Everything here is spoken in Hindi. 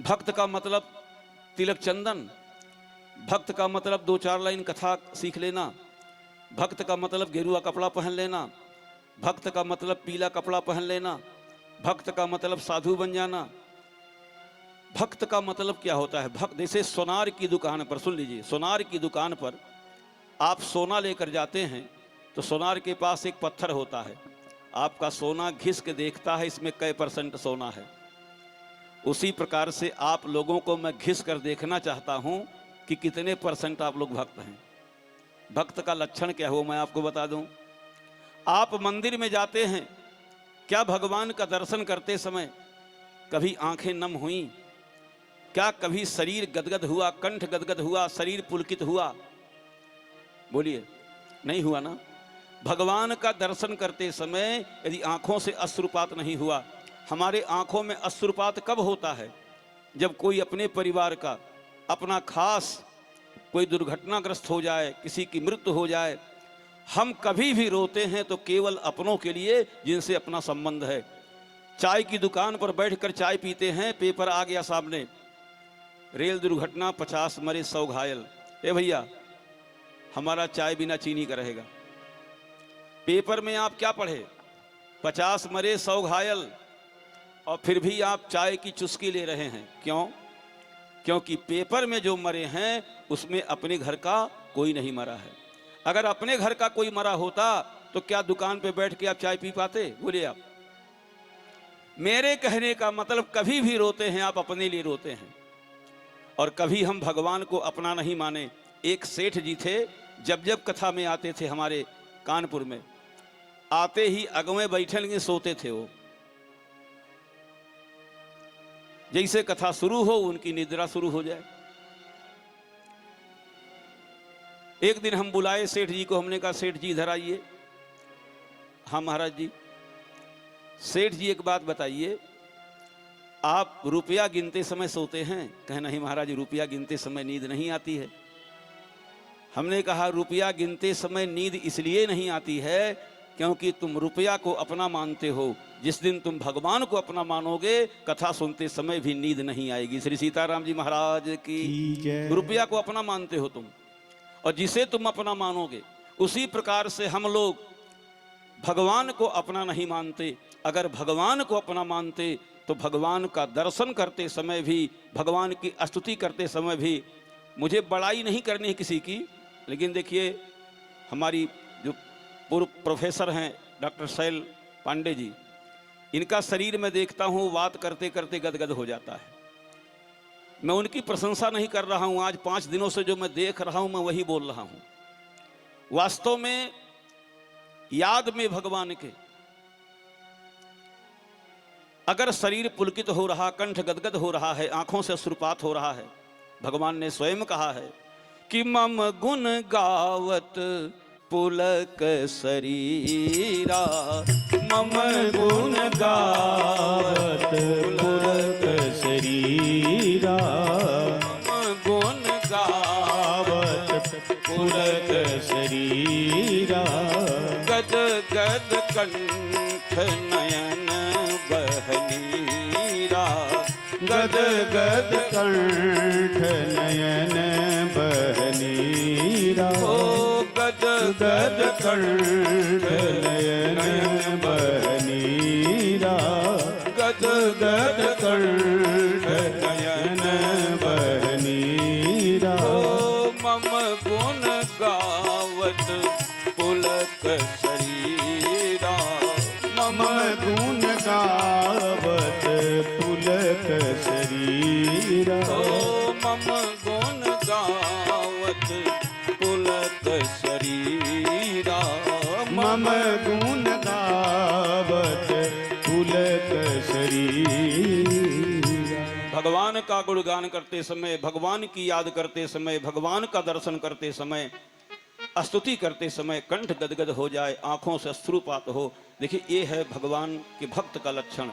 भक्त का मतलब तिलक चंदन, भक्त का मतलब 2-4 लाइन कथा सीख लेना, भक्त का मतलब गेरुआ कपड़ा पहन लेना, भक्त का मतलब पीला कपड़ा पहन लेना, भक्त का मतलब साधु बन जाना। भक्त का मतलब क्या होता है? भक्त जैसे सोनार की दुकान पर, सुन लीजिए, सोनार की दुकान पर आप सोना लेकर जाते हैं तो सोनार के पास एक पत्थर होता है, आपका सोना घिस के देखता है इसमें कै % सोना है। उसी प्रकार से आप लोगों को मैं घिस कर देखना चाहता हूं कि कितने % आप लोग भक्त हैं। भक्त का लक्षण क्या हो मैं आपको बता दूं। आप मंदिर में जाते हैं, क्या भगवान का दर्शन करते समय कभी आंखें नम हुई? क्या कभी शरीर गदगद हुआ, कंठ गदगद हुआ, शरीर पुलकित हुआ? बोलिए, नहीं हुआ ना। भगवान का दर्शन करते समय यदि आंखों से अश्रुपात नहीं हुआ, हमारे आंखों में अश्रुपात कब होता है? जब कोई अपने परिवार का, अपना खास कोई दुर्घटनाग्रस्त हो जाए, किसी की मृत्यु हो जाए। हम कभी भी रोते हैं तो केवल अपनों के लिए जिनसे अपना संबंध है। चाय की दुकान पर बैठकर चाय पीते हैं, पेपर आ गया सामने, रेल दुर्घटना, 50 मरे 100 घायल। ए भैया, हमारा चाय बिना चीनी का रहेगा। पेपर में आप क्या पढ़े? 50 मरे 100 घायल, और फिर भी आप चाय की चुस्की ले रहे हैं। क्यों? क्योंकि पेपर में जो मरे हैं उसमें अपने घर का कोई नहीं मरा है। अगर अपने घर का कोई मरा होता तो क्या दुकान पे बैठ के आप चाय पी पाते? बोलिए आप। मेरे कहने का मतलब, कभी भी रोते हैं आप अपने लिए रोते हैं, और कभी हम भगवान को अपना नहीं माने। एक सेठ जी थे, जब जब कथा में आते थे हमारे कानपुर में, आते ही अगवे बैठेंगे, सोते थे वो। जैसे कथा शुरू हो उनकी निद्रा शुरू हो जाए। एक दिन हम बुलाए सेठ जी को, हमने कहा सेठ जी इधर आइए। हाँ महाराज जी। सेठ जी एक बात बताइए, आप रुपया गिनते समय सोते हैं? कहे नहीं महाराज जी, रुपया गिनते समय नींद नहीं आती है। हमने कहा रुपया गिनते समय नींद इसलिए नहीं आती है क्योंकि तुम रुपया को अपना मानते हो। जिस दिन तुम भगवान को अपना मानोगे, कथा सुनते समय भी नींद नहीं आएगी। श्री सीताराम जी महाराज की। रुपया को अपना मानते हो तुम, और जिसे तुम अपना मानोगे, उसी प्रकार से हम लोग भगवान को अपना नहीं मानते। अगर भगवान को अपना मानते तो भगवान का दर्शन करते समय भी, भगवान की स्तुति करते समय भी, मुझे बड़ाई नहीं करनी है किसी की, लेकिन देखिए हमारी जो पूर्व प्रोफेसर हैं डॉक्टर शैल पांडे जी, इनका शरीर में देखता हूँ बात करते करते गदगद हो जाता है। मैं उनकी प्रशंसा नहीं कर रहा हूँ, आज 5 दिनों से जो मैं देख रहा हूँ मैं वही बोल रहा हूँ। वास्तव में याद में भगवान के अगर शरीर पुलकित हो रहा, कंठ गदगद हो रहा है, आंखों से अश्रुपात हो रहा है, भगवान ने स्वयं कहा है कि मम गुण गावत पुलक शरीरा, मम गुण गावत पुलक शरीरा, मम गुण गावत पुलक शरीरा, गद गद कंठ नयन बहनीरा, गद गद कंठ नयन बहनीरा, ओ गद गद कंठ नयन बहनीरा, गद गद कंठ नयन बहनीरा, ओ मम गुण गावत पुलक शरीरा, मम गुण गावत पुलक शरीरा, ओ मम गुण गावत पुलक शरीरा, मम गुण गावत पुलक शरीरा। भगवान का गुणगान करते समय, भगवान की याद करते समय, भगवान का दर्शन करते समय, स्तुति करते समय कंठ गदगद हो जाए, आंखों से अश्रुपात हो, देखिए ये है भगवान के भक्त का लक्षण।